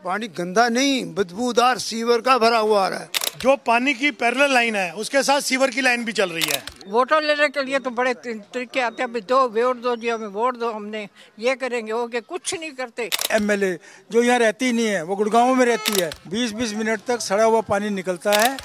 पानी गंदा नहीं, बदबूदार सीवर का भरा हुआ आ रहा है। जो पानी की पैरेलल लाइन है उसके साथ सीवर की लाइन भी चल रही है। वोटर लेने के लिए तो बड़े तरीके आते हैं, दो वोट दो जी, हमें वोट दो, हमने ये करेंगे वो के कुछ नहीं करते। एमएलए जो यहाँ रहती नहीं है वो गुड़गांव में रहती है, 20-20 मिनट तक सड़ा हुआ पानी निकलता है।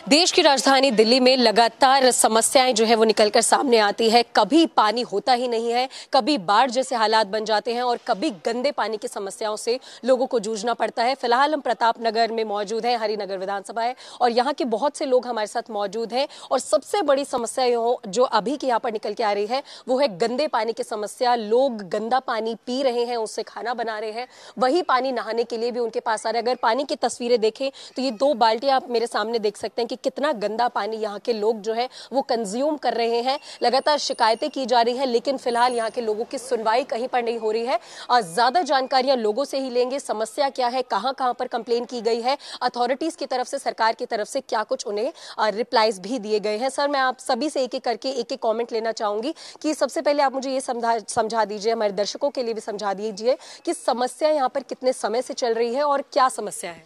देश की राजधानी दिल्ली में लगातार समस्याएं जो है वो निकलकर सामने आती है। कभी पानी होता ही नहीं है, कभी बाढ़ जैसे हालात बन जाते हैं और कभी गंदे पानी की समस्याओं से लोगों को जूझना पड़ता है। फिलहाल हम प्रताप नगर में मौजूद हैं, हरिनगर विधानसभा है और यहाँ के बहुत से लोग हमारे साथ मौजूद हैं और सबसे बड़ी समस्या जो अभी की यहाँ पर निकल के आ रही है वो है गंदे पानी की समस्या। लोग गंदा पानी पी रहे हैं, उससे खाना बना रहे हैं, वही पानी नहाने के लिए भी उनके पास आ रहा है। अगर पानी की तस्वीरें देखें तो ये 2 बाल्टियां आप मेरे सामने देख सकते हैं कि कितना गंदा पानी यहाँ के लोग जो है वो कंज्यूम कर रहे हैं। लगातार शिकायतें की जा रही हैं लेकिन फिलहाल यहाँ के लोगों की सुनवाई कहीं पर नहीं हो रही है। ज्यादा जानकारियां लोगों से ही लेंगे, समस्या क्या है, कहां पर कंप्लेन की गई है, अथॉरिटीज की तरफ से, सरकार की तरफ से क्या कुछ उन्हें रिप्लाईज भी दिए गए हैं। सर, मैं आप सभी से एक एक करके एक एक कॉमेंट लेना चाहूंगी कि सबसे पहले आप मुझे ये समझा दीजिए, हमारे दर्शकों के लिए भी समझा दीजिए कि समस्या यहाँ पर कितने समय से चल रही है और क्या समस्या है।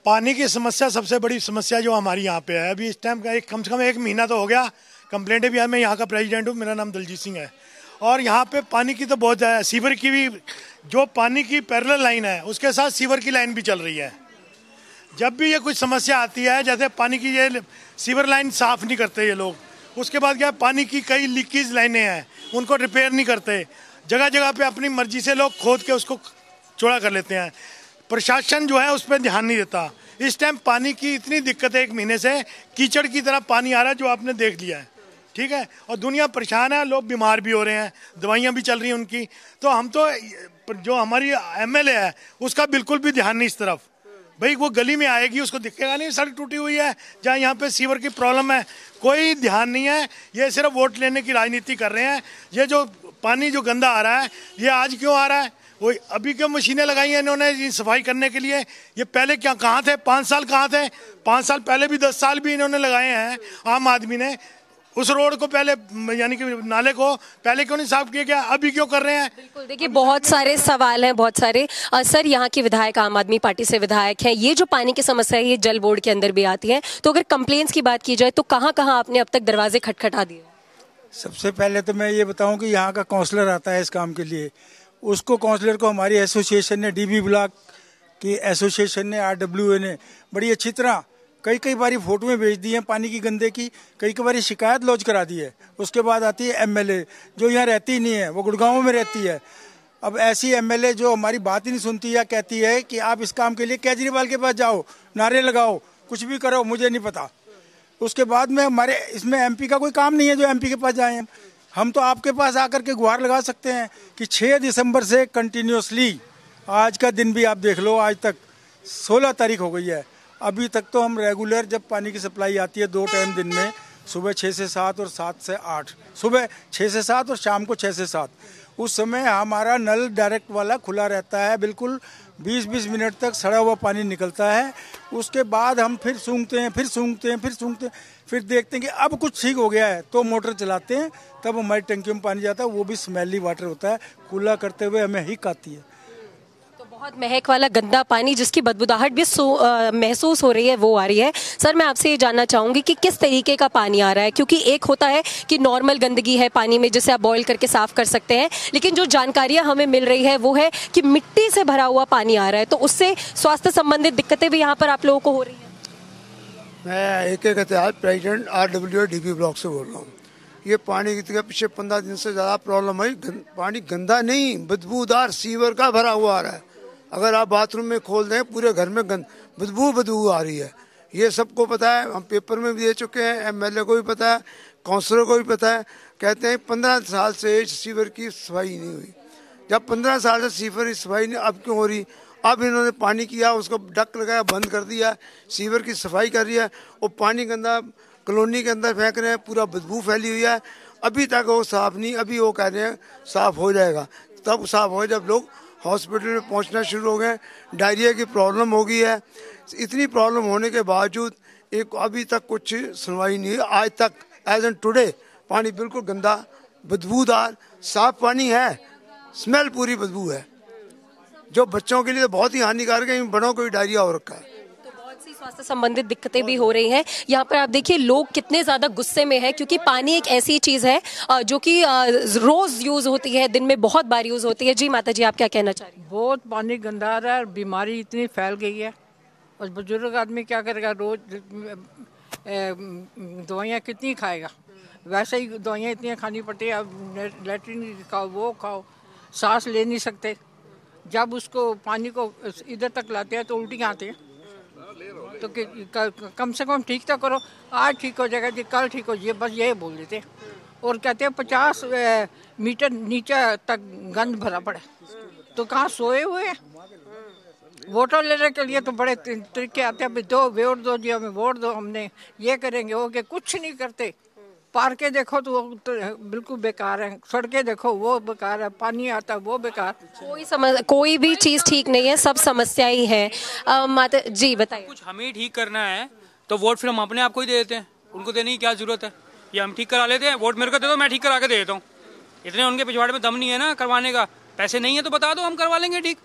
पानी की समस्या सबसे बड़ी समस्या जो हमारी यहाँ पे है, अभी इस टाइम का कम से कम 1 महीना तो हो गया, कंप्लेंटें भी है। मैं यहाँ का प्रेसिडेंट हूँ, मेरा नाम दलजीत सिंह है और यहाँ पे पानी की तो बहुत है, सीवर की भी, जो पानी की पैरेलल लाइन है उसके साथ सीवर की लाइन भी चल रही है। जब भी ये कुछ समस्या आती है, जैसे पानी की ये सीवर लाइन साफ नहीं करते ये लोग, उसके बाद क्या पानी की कई लीकेज लाइनें हैं उनको रिपेयर नहीं करते, जगह जगह पे अपनी मर्जी से लोग खोद के उसको चौड़ा कर लेते हैं। प्रशासन जो है उस पर ध्यान नहीं देता। इस टाइम पानी की इतनी दिक्कत है, 1 महीने से कीचड़ की तरह पानी आ रहा है जो आपने देख लिया है, ठीक है, और दुनिया परेशान है, लोग बीमार भी हो रहे हैं, दवाइयाँ भी चल रही हैं उनकी। तो हम तो जो हमारी एमएलए है उसका बिल्कुल भी ध्यान नहीं इस तरफ। भाई वो गली में आएगी उसको दिखेगा नहीं सड़क टूटी हुई है, जहाँ यहाँ पे सीवर की प्रॉब्लम है, कोई ध्यान नहीं है। ये सिर्फ वोट लेने की राजनीति कर रहे हैं। ये जो पानी जो गंदा आ रहा है ये आज क्यों आ रहा है, वो अभी क्यों मशीनें लगाई हैं इन्होंने सफाई करने के लिए, ये पहले क्या कहाँ थे, 5 साल कहाँ थे, 5 साल पहले भी 10 साल भी इन्होंने लगाए हैं। आम आदमी ने उस रोड को पहले, यानी कि नाले को पहले क्यों नहीं साफ किया गया, अभी क्यों कर रहे हैं। बिल्कुल, देखिए बहुत सारे सवाल हैं, बहुत सारे। सर, यहाँ के विधायक आम आदमी पार्टी से विधायक हैं, ये जो पानी की समस्या है ये जल बोर्ड के अंदर भी आती है, तो अगर कंप्लेंट्स की बात की जाए तो कहाँ आपने अब तक दरवाजे खटखटा दिए? सबसे पहले तो मैं ये बताऊँ कि यहाँ का काउंसलर आता है इस काम के लिए, उसको काउंसलर को हमारी एसोसिएशन ने, डीबी ब्लॉक की एसोसिएशन ने, आरडब्ल्यूए ने बड़ी अच्छी तरह कई बारी फोटोएं भेज दी हैं पानी की गंदे की, कई बारी शिकायत लॉन्च करा दी है। उसके बाद आती है एमएलए जो यहाँ रहती नहीं है, वो गुड़गांव में रहती है। अब ऐसी एमएलए जो हमारी बात ही नहीं सुनती या कहती है कि आप इस काम के लिए केजरीवाल के पास जाओ, नारे लगाओ, कुछ भी करो, मुझे नहीं पता। उसके बाद में हमारे इसमें एमपी का कोई काम नहीं है जो एमपी के पास जाएं। हम तो आपके पास आकर के गुहार लगा सकते हैं कि 6 दिसंबर से कंटिन्यूसली, आज का दिन भी आप देख लो, आज तक 16 तारीख हो गई है, अभी तक तो हम रेगुलर जब पानी की सप्लाई आती है 2 टाइम दिन में, सुबह 6 से 7 और 7 से 8, सुबह 6 से 7 और शाम को 6 से 7, उस समय हमारा नल डायरेक्ट वाला खुला रहता है, बिल्कुल 20-20 मिनट तक सड़ा हुआ पानी निकलता है। उसके बाद हम फिर सूंघते हैं, फिर देखते हैं कि अब कुछ ठीक हो गया है तो मोटर चलाते हैं, तब हमारी टंकी में पानी जाता है, वो भी स्मेली वाटर होता है, कूला करते हुए हमें हिक आती है। तो बहुत महक वाला गंदा पानी जिसकी बदबूदाहट भी महसूस हो रही है वो आ रही है। सर, मैं आपसे ये जानना चाहूंगी कि किस तरीके का पानी आ रहा है, क्योंकि एक होता है कि नॉर्मल गंदगी है पानी में जिसे आप बॉईल करके साफ कर सकते हैं, लेकिन जो जानकारियां हमें मिल रही है वो है कि मिट्टी से भरा हुआ पानी आ रहा है, तो उससे स्वास्थ्य संबंधित दिक्कतें भी यहाँ पर आप लोगों को हो रही है। मैं एक प्रेसिडेंट आरडब्ल्यूए डीबी ब्लॉक से बोल रहा हूँ। ये पानी की पिछले 15 दिन से ज़्यादा प्रॉब्लम है। पानी गंदा नहीं, बदबूदार सीवर का भरा हुआ आ रहा है। अगर आप बाथरूम में खोल दें पूरे घर में बदबू आ रही है। ये सबको पता है, हम पेपर में भी दे चुके हैं, एमएलए को भी पता है, काउंसलर को भी पता है। कहते हैं 15 साल से सीवर की सफाई नहीं हुई। जब 15 साल से सीवर की सफाई नहीं, अब क्यों हो रही? अब इन्होंने पानी किया, उसको डक लगाया, बंद कर दिया, सीवर की सफाई कर रही है, और पानी गंदा कॉलोनी के अंदर फेंक रहे हैं, पूरा बदबू फैली हुई है। अभी तक वो साफ नहीं, अभी वो कह रहे हैं साफ हो जाएगा। तब साफ हो जब लोग हॉस्पिटल में पहुंचना शुरू हो गए। डायरिया की प्रॉब्लम हो गई है। इतनी प्रॉब्लम होने के बावजूद एक अभी तक कुछ सुनवाई नहीं है। आज तक एज एन टुडे पानी बिल्कुल गंदा, बदबूदार, साफ पानी है, स्मेल पूरी बदबू है। जो बच्चों के लिए तो बहुत ही हानिकारक है, बड़ों को भी डायरिया हो रखा है। स्वास्थ्य संबंधित दिक्कतें भी हो रही हैं। यहाँ पर आप देखिए लोग कितने ज्यादा गुस्से में हैं, क्योंकि पानी एक ऐसी चीज है जो कि रोज यूज होती है, दिन में बहुत बार यूज होती है। जी माता जी, आप क्या कहना चाह रही हैं? बहुत पानी गंदा आ रहा है, बीमारी इतनी फैल गई है, और बुजुर्ग आदमी क्या करेगा, रोज दवाइयाँ कितनी खाएगा। वैसे ही दवाइयाँ इतनी खानी पड़ती है, अब लेटरिन खाओ, वो खाओ, सांस ले नहीं सकते। जब उसको पानी को इधर तक लाते हैं तो उल्टियाँ आती हैं। तो कम से कम ठीक तो करो, आज ठीक हो जाएगा जी, कल ठीक हो जाए, बस यही बोल देते। और कहते हैं 50 मीटर नीचे तक गंद भरा पड़ा, तो कहाँ सोए हुए हैं। वोटर लेने के लिए तो बड़े तरीके आते हैं, दो वोट दो जी, हमें वोट दो, हमने ये करेंगे, वो के कुछ नहीं करते। पार्कें देखो तो वो तो बिल्कुल बेकार है, सड़कें देखो वो बेकार है, पानी आता है वो बेकार। कोई भी चीज ठीक नहीं है, सब समस्या ही है। माता जी बताइए। कुछ हमें ठीक करना है तो वोट फिर हम अपने आप को ही दे देते हैं, उनको देने की क्या जरूरत है। ये हम ठीक करा लेते हैं, वोट मेरे को दे दो, मैं ठीक करा के दे देता हूँ। इतने उनके पिछवाड़े में दम नहीं है ना करवाने का, पैसे नहीं है तो बता दो, हम करवा लेंगे ठीक।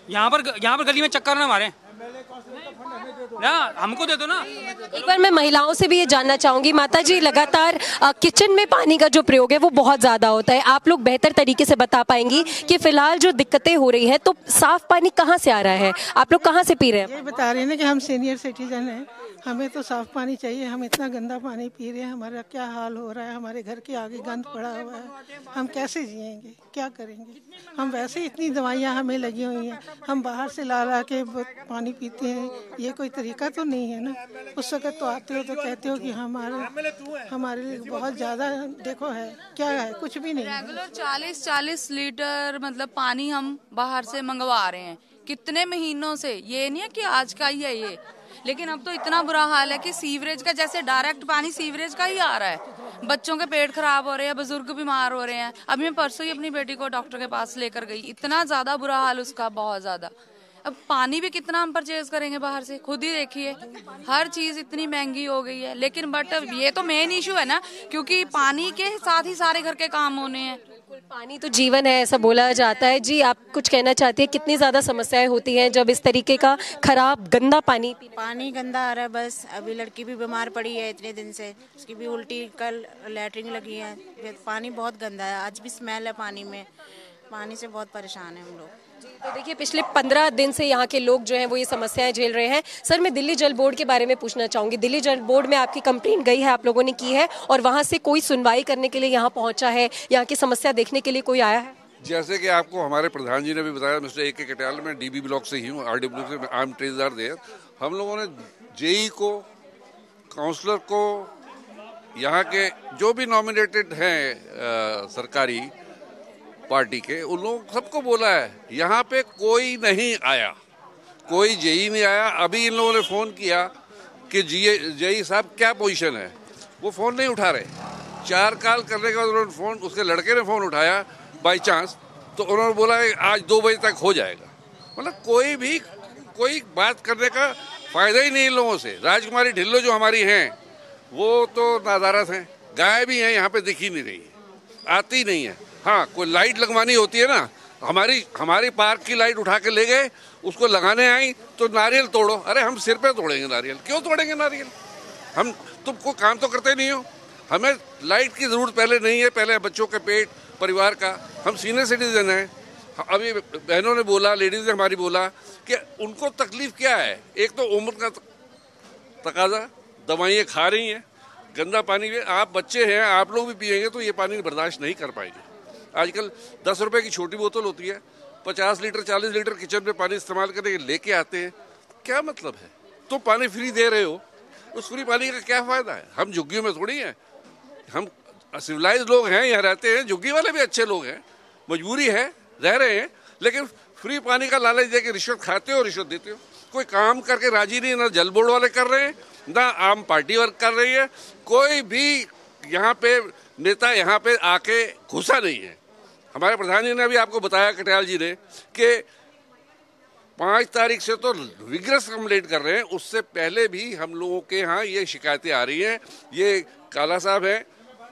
यहाँ पर गली में चक्कर ना मारे ना, हमको दे दो ना। एक बार मैं महिलाओं से भी ये जानना चाहूंगी, माता जी लगातार किचन में पानी का जो प्रयोग है वो बहुत ज्यादा होता है, आप लोग बेहतर तरीके से बता पाएंगी कि फिलहाल जो दिक्कतें हो रही है, तो साफ पानी कहाँ से आ रहा है, आप लोग कहाँ से पी रहे हैं? ये बता रहे हैं ना कि हम सीनियर सिटीजन हैं, हमें तो साफ पानी चाहिए। हम इतना गंदा पानी पी रहे हैं, हमारा क्या हाल हो रहा है, हमारे घर के आगे गंद पड़ा हुआ है, हम कैसे जिएंगे, क्या करेंगे। हम वैसे इतनी दवाइयाँ हमें लगी हुई हैं, हम बाहर से ला ला के पानी पीते हैं, ये कोई तरीका तो नहीं है ना। उस वक्त तो आते हो तो कहते हो कि हमारे लिए बहुत ज़्यादा देखो है, क्या है, कुछ भी नहीं। रेगुलर 40-40 लीटर मतलब पानी हम बाहर से मंगवा रहे हैं कितने महीनों से, ये नहीं है कि आज का ही है ये। लेकिन अब तो इतना बुरा हाल है कि सीवरेज का, जैसे डायरेक्ट पानी सीवरेज का ही आ रहा है। बच्चों के पेट खराब हो रहे हैं, बुजुर्ग बीमार हो रहे हैं। अभी मैं परसों ही अपनी बेटी को डॉक्टर के पास लेकर गई, इतना ज्यादा बुरा हाल उसका, बहुत ज्यादा। अब पानी भी कितना हम परचेज करेंगे बाहर से, खुद ही देखिए, हर चीज इतनी महंगी हो गई है। लेकिन बट ये तो मेन इशू है ना, क्योंकि पानी के साथ ही सारे घर के काम होने हैं। पानी तो जीवन है, ऐसा बोला जाता है। जी आप कुछ कहना चाहती है, कितनी ज्यादा समस्याएं होती हैं जब इस तरीके का खराब गंदा पानी गंदा आ रहा है। बस अभी लड़की भी बीमार पड़ी है इतने दिन से, उसकी भी उल्टी, कल लैटरिन लगी है। पानी बहुत गंदा है, आज भी स्मेल है पानी में, पानी से बहुत परेशान है हम लोग। तो देखिए पिछले 15 दिन से यहाँ के लोग जो हैं वो ये समस्याएं झेल रहे हैं। सर मैं दिल्ली जल बोर्ड के बारे में पूछना चाहूंगी, दिल्ली जल बोर्ड में आपकी कंप्लेंट गई है, आप लोगों ने की है, और वहाँ से कोई सुनवाई करने के लिए यहाँ पहुंचा है, यहाँ की समस्या देखने के लिए कोई आया है? जैसे कि आपको हमारे प्रधान जी ने भी बताया, मिस्टर ए के कटियाल, में डीबी ब्लॉक से ही हूँ, RW से, आई एम ट्रेजर देयर। हम लोगों ने जेई को, काउंसलर को, यहाँ के जो भी नॉमिनेटेड हैं सरकारी पार्टी के, उन लोगों सबको बोला है, यहाँ पे कोई नहीं आया, कोई जेई नहीं आया। अभी इन लोगों ने फोन किया कि जेई साहब क्या पोजीशन है, वो फोन नहीं उठा रहे। 4 कॉल करने के बाद उन्होंने फोन, उसके लड़के ने फोन उठाया बाई चांस, तो उन्होंने बोला आज 2 बजे तक हो जाएगा। मतलब कोई बात करने का फायदा ही नहीं इन लोगों से। राजकुमारी ढिल्लो जो हमारी हैं वो तो नादारत हैं, गाय भी हैं, यहाँ पे दिख ही नहीं रही है, आती नहीं है। हाँ, कोई लाइट लगवानी होती है ना, हमारी पार्क की लाइट उठा के ले गए, उसको लगाने आई तो नारियल तोड़ो। अरे हम सिर पे तोड़ेंगे नारियल, क्यों तोड़ेंगे नारियल? हम तुम कोई काम तो करते नहीं हो। हमें लाइट की जरूरत पहले नहीं है, पहले बच्चों के पेट, परिवार का। हम सीनियर सिटीजन हैं। अभी बहनों ने बोला, लेडीज ने हमारी बोला कि उनको तकलीफ क्या है। एक तो उम्र का तकाजा, दवाइयाँ खा रही हैं, गंदा पानी। आप बच्चे हैं, आप लोग भी पिएंगे तो ये पानी बर्दाश्त नहीं कर पाएंगे। आजकल 10 रुपए की छोटी बोतल होती है, 50 लीटर 40 लीटर किचन में पानी इस्तेमाल करने के लेके आते हैं। क्या मतलब है? तो पानी फ्री दे रहे हो, उस फ्री पानी का क्या फायदा है? हम झुग्गियों में थोड़ी हैं, हम सिविलाइज लोग हैं, यहाँ रहते हैं। झुग्गी वाले भी अच्छे लोग हैं, मजबूरी है, रह रहे हैं, लेकिन फ्री पानी का लालच दे के रिश्वत खाते हो, रिश्वत देते हो। कोई काम करके राजी नहीं, ना जल बोर्ड वाले कर रहे हैं, ना आम पार्टी वर्क कर रही है। कोई भी यहाँ पे नेता यहाँ पे आके घुसा नहीं है। हमारे प्रधान जी ने अभी आपको बताया, कटियाल जी ने, कि 5 तारीख से तो विग्रस कंप्लेंट कर रहे हैं। उससे पहले भी हम लोगों के यहाँ ये शिकायतें आ रही हैं। ये काला साहब हैं,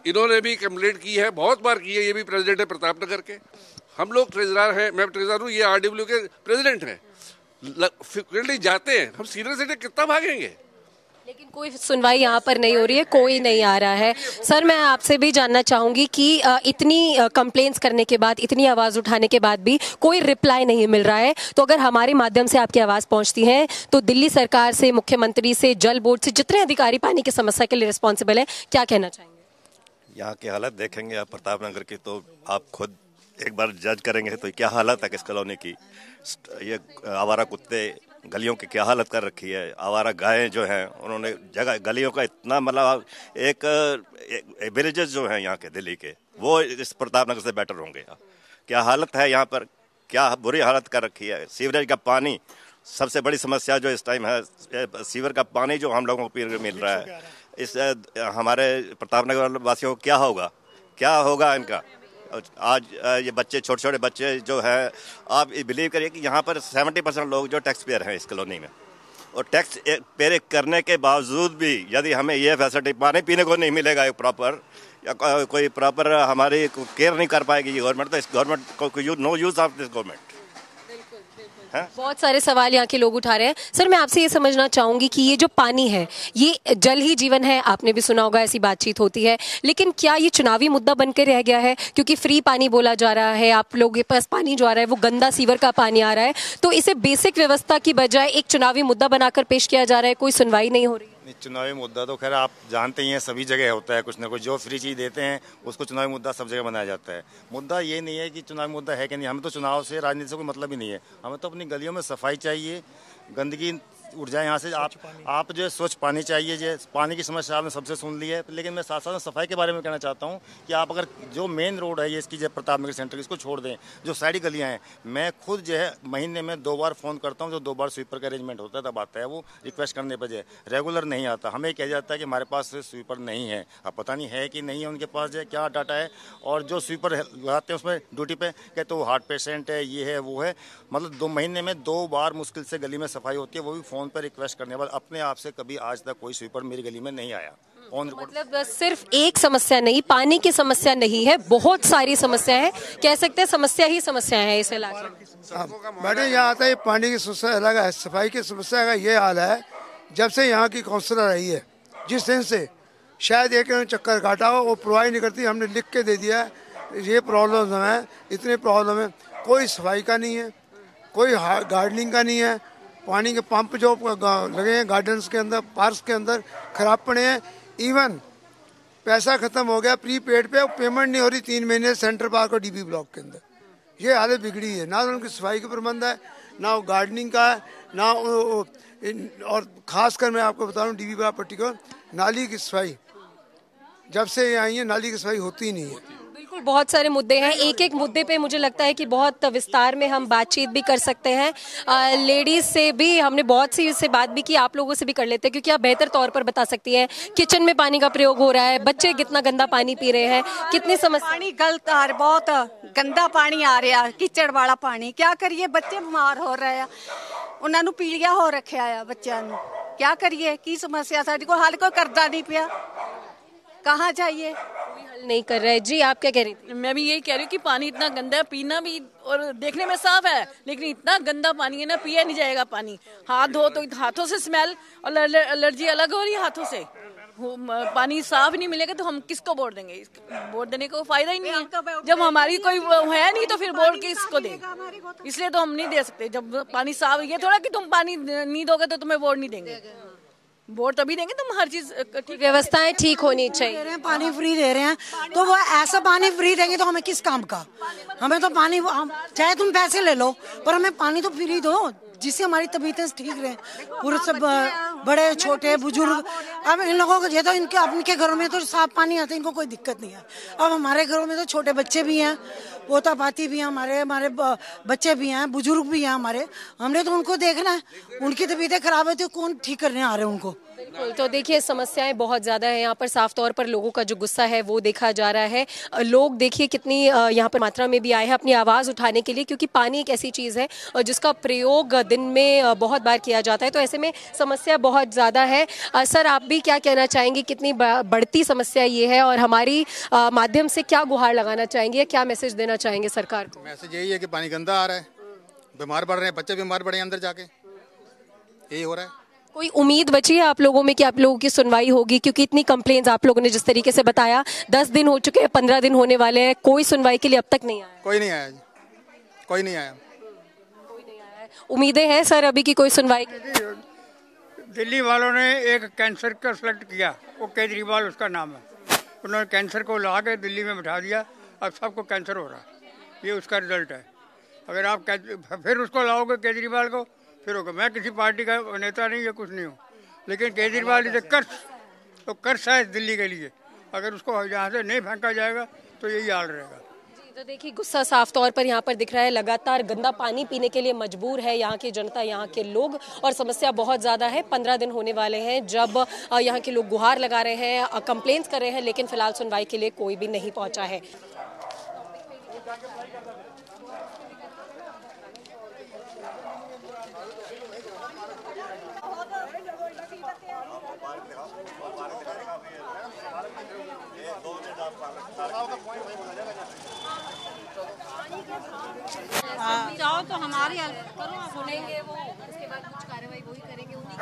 इन्होंने भी कंप्लेंट की है, बहुत बार की है। ये भी प्रेसिडेंट है प्रताप नगर के। हम लोग ट्रेजरर हैं, मैं ट्रेजरर हूँ, ये आरडब्ल्यू के प्रेसिडेंट हैं, फ्रिक्वेंटली जाते हैं, हम सीनियर सिटीजन कितना भागेंगे। लेकिन कोई सुनवाई यहाँ पर नहीं हो रही है, कोई नहीं आ रहा है। सर मैं आपसे भी जानना चाहूंगी कि इतनी कंप्लेंट्स करने के बाद, इतनी आवाज़ उठाने के बाद भी कोई रिप्लाई नहीं मिल रहा है, तो अगर हमारे माध्यम से आपकी आवाज़ पहुंचती है तो दिल्ली सरकार से, मुख्यमंत्री से, जल बोर्ड से, जितने अधिकारी पानी की समस्या के लिए रिस्पॉन्सिबल है, क्या कहना चाहेंगे? यहाँ की हालत देखेंगे आप प्रताप नगर की तो आप खुद एक बार जज करेंगे तो क्या हालत है किस कॉलोनी की। ये आवारा कुत्ते गलियों की क्या हालत कर रखी है, आवारा गायें जो हैं उन्होंने जगह गलियों का इतना मतलब एक विलेजेस जो हैं यहाँ के दिल्ली के वो इस प्रताप नगर से बेटर होंगे। क्या हालत है यहाँ पर, क्या बुरी हालत कर रखी है। सीवरेज का पानी सबसे बड़ी समस्या जो इस टाइम है, सीवर का पानी जो हम लोगों को पीने को मिल रहा है, इस हमारे प्रताप नगर वासियों को क्या होगा इनका। आज ये बच्चे, छोटे छोटे बच्चे जो है, आप बिलीव करिए कि यहाँ पर 70% लोग जो टैक्स पेयर हैं इस कॉलोनी में, और टैक्स पेयर करने के बावजूद भी यदि हमें ये फैसिलिटी पानी पीने को नहीं मिलेगा एक प्रॉपर, या कोई प्रॉपर हमारी केयर नहीं कर पाएगी ये गवर्नमेंट, तो इस गवर्नमेंट को no use of this government. बहुत सारे सवाल यहाँ के लोग उठा रहे हैं। सर मैं आपसे ये समझना चाहूंगी कि ये जो पानी है, ये जल ही जीवन है, आपने भी सुना होगा, ऐसी बातचीत होती है, लेकिन क्या ये चुनावी मुद्दा बनकर रह गया है? क्योंकि फ्री पानी बोला जा रहा है, आप लोगों के पास पानी जो आ रहा है वो गंदा सीवर का पानी आ रहा है, तो इसे बेसिक व्यवस्था की बजाय एक चुनावी मुद्दा बनाकर पेश किया जा रहा है, कोई सुनवाई नहीं हो रही है। चुनावी मुद्दा तो खैर आप जानते ही हैं, सभी जगह होता है कुछ ना कुछ, जो फ्री चीज़ देते हैं उसको चुनावी मुद्दा सब जगह बनाया जाता है। मुद्दा ये नहीं है कि चुनावी मुद्दा है कि नहीं, हमें तो चुनाव से, राजनीति से कोई मतलब ही नहीं है। हमें तो अपनी गलियों में सफाई चाहिए, गंदगी उठ जाए यहाँ से। आप जो है स्वच्छ पानी चाहिए, जो पानी की समस्या आपने सबसे सुन ली है, लेकिन मैं साथ साथ सफाई के बारे में कहना चाहता हूँ कि आप अगर जो मेन रोड है ये इसकी जो प्रताप नगर सेंटर, इसको छोड़ दें, जो साइड गलियाँ हैं, मैं खुद जो है महीने में 2 बार फ़ोन करता हूँ, जो 2 बार स्वीपर का अरेंजमेंट होता है तब आता है वो, रिक्वेस्ट करने पर जो रेगुलर नहीं आता। हमें कहा जाता है कि हमारे पास स्वीपर नहीं है, अब पता नहीं है कि नहीं है उनके पास, जो है क्या डाटा है, और जो स्वीपर लगाते हैं उसमें ड्यूटी पे कहते वो हार्ट पेशेंट है, ये है वो है, मतलब 2 महीने में 2 बार मुश्किल से गली में सफाई होती है, वो भी फ़ोन पर रिक्वेस्ट करने। अपने आप से कभी आज तक कोई स्वीपर मेरी गली में नहीं आया। मतलब सिर्फ एक समस्या नहीं, पानी की समस्या नहीं है, बहुत सारी समस्या है, कह सकते हैं समस्या ही समस्या है इस इलाके में। मैडम यहाँ आता है पानी की समस्या अलग है, सफाई की समस्या का ये हाल है, जब से यहाँ की काउंसलर आई है, जिस दिन से शायद एक चक्कर काटा हो, वो प्रोवाइड नहीं करती, हमने लिख के दे दिया है ये प्रॉब्लम है, इतने प्रॉब्लम है, कोई सफाई का नहीं है, कोई गार्डनिंग का नहीं है, पानी के पंप जो लगे हैं गार्डन्स के अंदर, पार्क्स के अंदर खराब पड़े हैं, इवन पैसा खत्म हो गया प्रीपेड पे, पेमेंट नहीं हो रही 3 महीने सेंट्रल पार्क और डीबी ब्लॉक के अंदर। ये हालत बिगड़ी है, ना उनकी सफाई का प्रबंध है, ना गार्डनिंग का है, ना और खासकर मैं आपको बता रहा हूँ डीबी ब्लॉक पर्टिकुलर नाली की सफाई, जब से ये आई है नाली की सफाई होती ही नहीं है। बिल्कुल बहुत सारे मुद्दे हैं, एक एक मुद्दे पे मुझे लगता है कि बहुत विस्तार में हम बातचीत भी कर सकते हैं। लेडीज से भी हमने बहुत सी से बात भी की, आप लोगों से भी कर लेते हैं, क्योंकि आप बेहतर तौर पर बता सकती हैं किचन में पानी का प्रयोग हो रहा है, बच्चे कितना गंदा पानी पी रहे हैं, कितनी समस्या। पानी गलत आ रहा, बहुत गंदा पानी आ रहा, कीचड़ वाला पानी, क्या करिए, बच्चे बीमार हो रहे हैं, उन्होंने पीलिया हो रखा है बच्चों ने, क्या करिए, की समस्या साडी को हल कोई करता नहीं पिया, कहाँ जाइए, कोई हल नहीं कर रहा है। जी आप क्या कह रही थी? मैं भी यही कह रही हूँ कि पानी इतना गंदा है, पीना भी और देखने में साफ है, लेकिन इतना गंदा पानी है ना, पिया नहीं जाएगा पानी। हाथ धो तो हाथों से स्मेल और एलर्जी अलग हो रही है हाथों से, पानी साफ नहीं मिलेगा तो हम किसको वोट देंगे? वोट देने को फायदा ही नहीं है, जब हमारी कोई है नहीं तो फिर वोट किसको दें? इसलिए तो हम नहीं दे सकते। जब पानी साफ, ये थोड़ा कि तुम पानी नहीं दोगे तो तुम्हें वोट नहीं देंगे, वोट तभी देंगे तुम, हर चीज ठीक, व्यवस्थाएं ठीक होनी चाहिए। पानी फ्री दे रहे हैं तो वो ऐसा पानी फ्री देंगे तो हमें किस काम का? हमें तो पानी, चाहे तुम पैसे ले लो पर हमें पानी तो फ्री दो, जिससे हमारी तबीयतें ठीक रहे, पूरे सब बड़े छोटे बुजुर्ग। अब इन लोगों को ये तो इनके घरों में तो साफ पानी आता है, इनको कोई दिक्कत नहीं है। अब हमारे घरों में तो छोटे बच्चे भी हैं, पोता पाती भी हैं, हमारे बच्चे भी हैं, बुजुर्ग भी हैं हमारे, हमने तो उनको देखना है, उनकी तबीयतें खराब है तो कौन ठीक करने आ रहे हैं उनको? बिल्कुल, तो देखिए समस्याएं बहुत ज़्यादा है यहाँ पर। साफ तौर पर लोगों का जो गुस्सा है वो देखा जा रहा है। लोग देखिए कितनी यहाँ पर मात्रा में भी आए हैं अपनी आवाज़ उठाने के लिए, क्योंकि पानी एक ऐसी चीज़ है जिसका प्रयोग दिन में बहुत बार किया जाता है, तो ऐसे में समस्या बहुत ज़्यादा है। सर, आप भी क्या कहना चाहेंगे, कितनी बढ़ती समस्या ये है और हमारी माध्यम से क्या गुहार लगाना चाहेंगे या क्या मैसेज देना चाहेंगे सरकार को? मैसेज यही है कि पानी गंदा आ रहा है, बीमार पड़ रहे हैं, बच्चे बीमार पड़े हैं अंदर जाके, यही हो रहा है। कोई उम्मीद बची है आप लोगों में कि आप लोगों की सुनवाई होगी, क्योंकि इतनी कंप्लेंट्स आप लोगों ने जिस तरीके से बताया, 10 दिन हो चुके हैं, 15 दिन होने वाले हैं, कोई सुनवाई के लिए अब तक नहीं आया? कोई नहीं आया, कोई नहीं आया। उम्मीदें हैं सर अभी की कोई सुनवाई? दिल्ली वालों ने एक कैंसर का सेलेक्ट किया, वो केजरीवाल उसका नाम है। उन्होंने कैंसर को ला के दिल्ली में बिठा दिया, अब सबको कैंसर हो रहा है, ये उसका रिजल्ट है। अगर आप फिर उसको लाओगे केजरीवाल को, फिर होगा। मैं किसी पार्टी का नेता नहीं है, कुछ नहीं हूँ, लेकिन केजरीवाल इसे कर्ज तो कर्ज है दिल्ली के लिए। अगर उसको यहाँ से नहीं फेंका जाएगा तो यही हाल रहेगा। तो देखिए गुस्सा साफ तौर पर यहाँ पर दिख रहा है। लगातार गंदा पानी पीने के लिए मजबूर है यहाँ की जनता, यहाँ के लोग, और समस्या बहुत ज़्यादा है। 15 दिन होने वाले हैं जब यहाँ के लोग गुहार लगा रहे हैं, कंप्लेंट्स कर रहे हैं, लेकिन फिलहाल सुनवाई के लिए कोई भी नहीं पहुँचा है। जाओ तो हमारी हेल्प करो, सुनेंगे वो, उसके बाद कुछ कार्रवाई वही करेंगे, उन्हीं